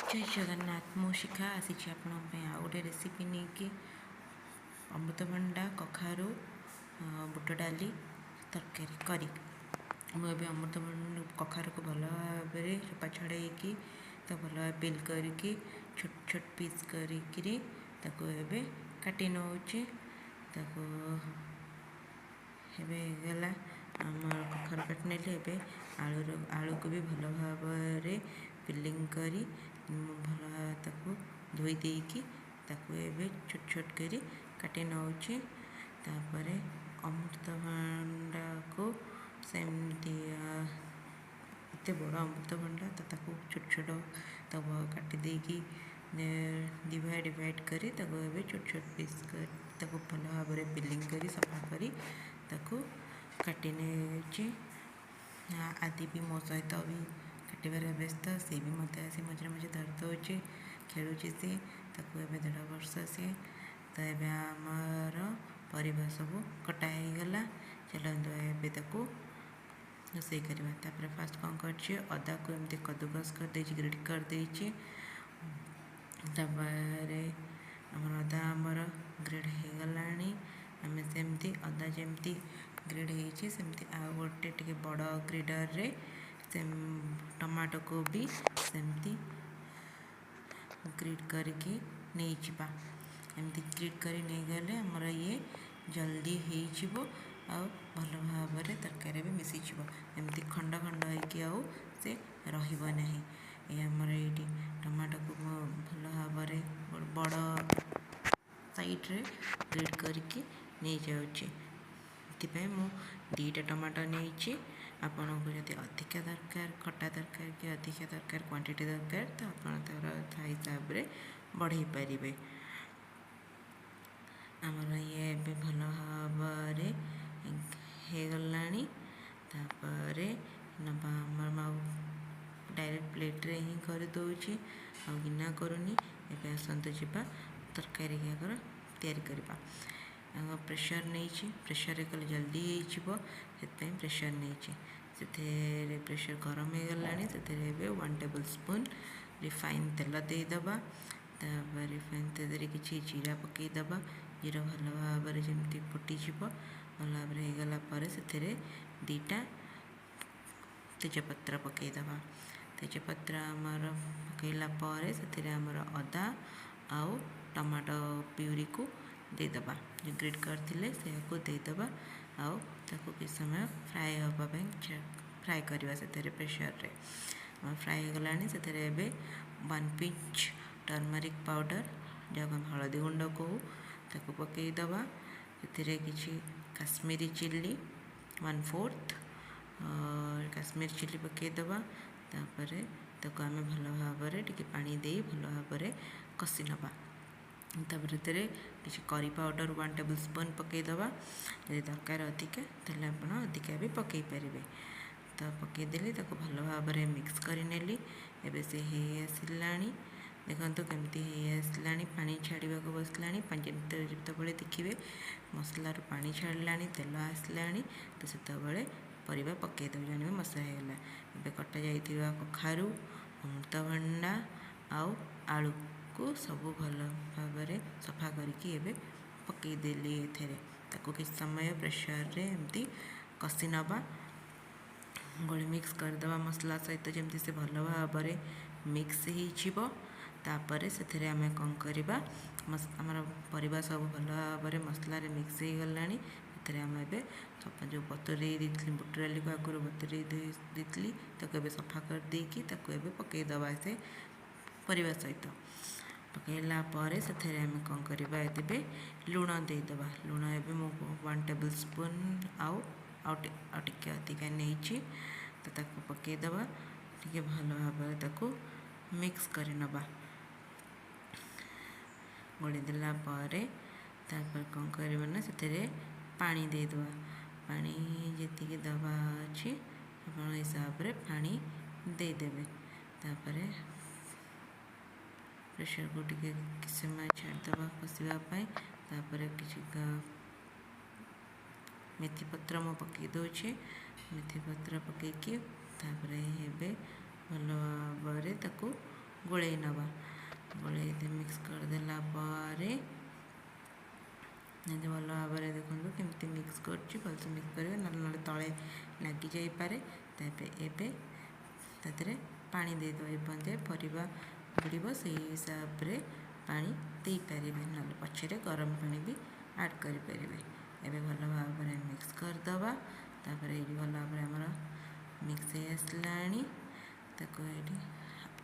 जय जगन्नाथ मु शिखा आसी आपण आउ गोटे रेसिपी नहीं कि अमृतभंडा कखारू बुट डाली तरकारी करी मुझे अमृतभंडा कखारू को भल भाव चोपा छड़े तो भल भाव पिल करके छोट छोट पीस करी काटी नौचे गला आम कखारू काटी नेले आलू को भी भल भाव पिलिंग करी भल ताकू धोई देकी छोट छोट करी काटी नौचे तापर अमृतभंडा को सेमती एत बड़ अमृतभंडा तो ताकू छोट छोट तब काटी देकी डिवाइड करी छोट छोट पीस कर भल भाव पिलिंग करी सफा करी काटी नेचे आदि भी मो सहित भी काटार व्यस्त सी भी मत आसी मझे मझे धरदे खेलुचे सी ताकू 1.5 वर्ष सी तो ये आमर परिवा सब कटा हो गला चलते ए रोसई करवा फास्ट कौन कर अदा को एमती कद्दूकस कर ग्रेड कर अदा आमर ग्रेड हो गला आम सेमती अदा जमती ग्रेड होमती आ गोटे टे बड़ ग्रेडर रे टमाटो को भी सेमती ग्रेड करके नहीं जा एमती ग्रेड कर नहीं गले आमर ये जल्दी हो भल भाव तरकारी भी मिसी एमती खंड खंड हो से रही ये आमर ये टमाटो को भल भाव बड़ साइड रे ग्रेड करके नहीं जाऊँगी मु 2टा टमाटो नहीं आपन को जब अधिका दरकार खट्टा दरकार कि अधिका दरकार क्वांटिटी दरकार तो आप तार हिसाब से बढ़े पारे आमर ये भल भाव होगला डायरेक्ट प्लेट रे ही कर दूची आ गिना करूनी ए आसतु जा तरकारी तैयारी करवा प्रेशर नहीं प्रेशर कले जल्दी हो प्रेशर नहीं से प्रेशर गरम हो गला 1 टेबल स्पून रिफाइन तेल देदबा रिफाइन तेल किसी जीरा पकईदबा जीरा भल भाव जमी फुटीज भल भाव होगला से 2टा तेजपत्र पकईदबा तेजपत्र आमर पकईला से आमर अदा आउ टमाटो प्यूरी को देदबा जो ग्रेड करथिले से को देदबा आउ ताको किस समय फ्राए होबा फ्राए करवा से प्रेशर रे फ्राए हो गलानी से 1 पिंच टर्मरिक पाउडर जहाँ हलदी गुंड को ताको पकईदबा से किसी काश्मीरी चिल्ली 1/4 काश्मीर चिल्ली पकईदबा तापर ताको आम भल भाव टे पानी दे भल भाव कषि नवा तापर किसी करी पाउडर 1 टेबल स्पून पकईदबा यदि दरकार अधिका तेल आप अधिका भी पकई पारे तो पकईदेली भल भाव मिक्स करनेली एबे से हे आसला देखो केमती आसला पानी छाड़ा को बसला जिते देखिए मसलार पानी छाड़ा तेल आसला तो से परिवा पकईदे जान मसला होगा ए कटा जा कखारू अमृतभंडा आउ आलू को सब भल भाव सफा करके पकईदेली किस समय प्रेशर रे एमती कषि नवा गोली मिक्स करदे मसला सहित जमी से भल भाव मिक्स होपर से आम कौन करवा आमर परिवा सब भल भाव मसलार मिक्स हो गला आम जो बतुरे बुट डाली को आगुरी बतुरे देती सफा कर देकी पकईदबा से परिवा सहित पकईला से आम कौन करवा ए लुण देदबा लुण ए 1 टेबल स्पून आउ टे अधिका नहीं तो पकईदबा टे भल भाव मिक्स कर नवा गोली देला कौन करना से पानी देदबा पानी जी दबा अच्छी आप हिसाब से पानी देदेवे तापर प्रेशर को टे किस समय छाड़दबा कषापी किसी मेथी पत्र मो पकई दूचे मेथी पत्र पकईकी भल भाव गोलई नवा गोलई मिक्स करदेला भल भाव देखो केमती मिक्स करछि भलसे मिक्स करेंगे ना तले लगी जापे तादे पानी देदेव एपजे परिवा बुड़ब से हिसाब से पानी दे पारे ना पछे गरम पानी भी ऐड करें एबे भल भाव मिक्स करदबा तापर ये भल भाव आमर मिक्स हो आसला ताको ये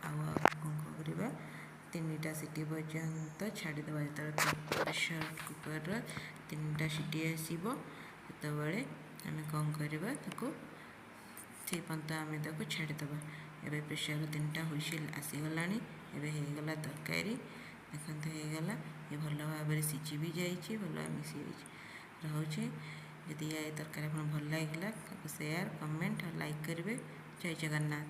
कौन 3टा सीटी पर्यंत छाड़ीदे जो प्रेशर कुकर 3टा सीटी आसो से आम कौन करवा से पर्यंत आम छाड़ीदे एबे प्रेशर 3टा हुइसिल आसीगला होगला तरकारी देखते होगला ये भल भाव सीझी भी जाइए भल मिसी रोचे जदि ये तरकारी आप भल लगे शेयर कमेंट और लाइक करेंगे। जय जगन्नाथ।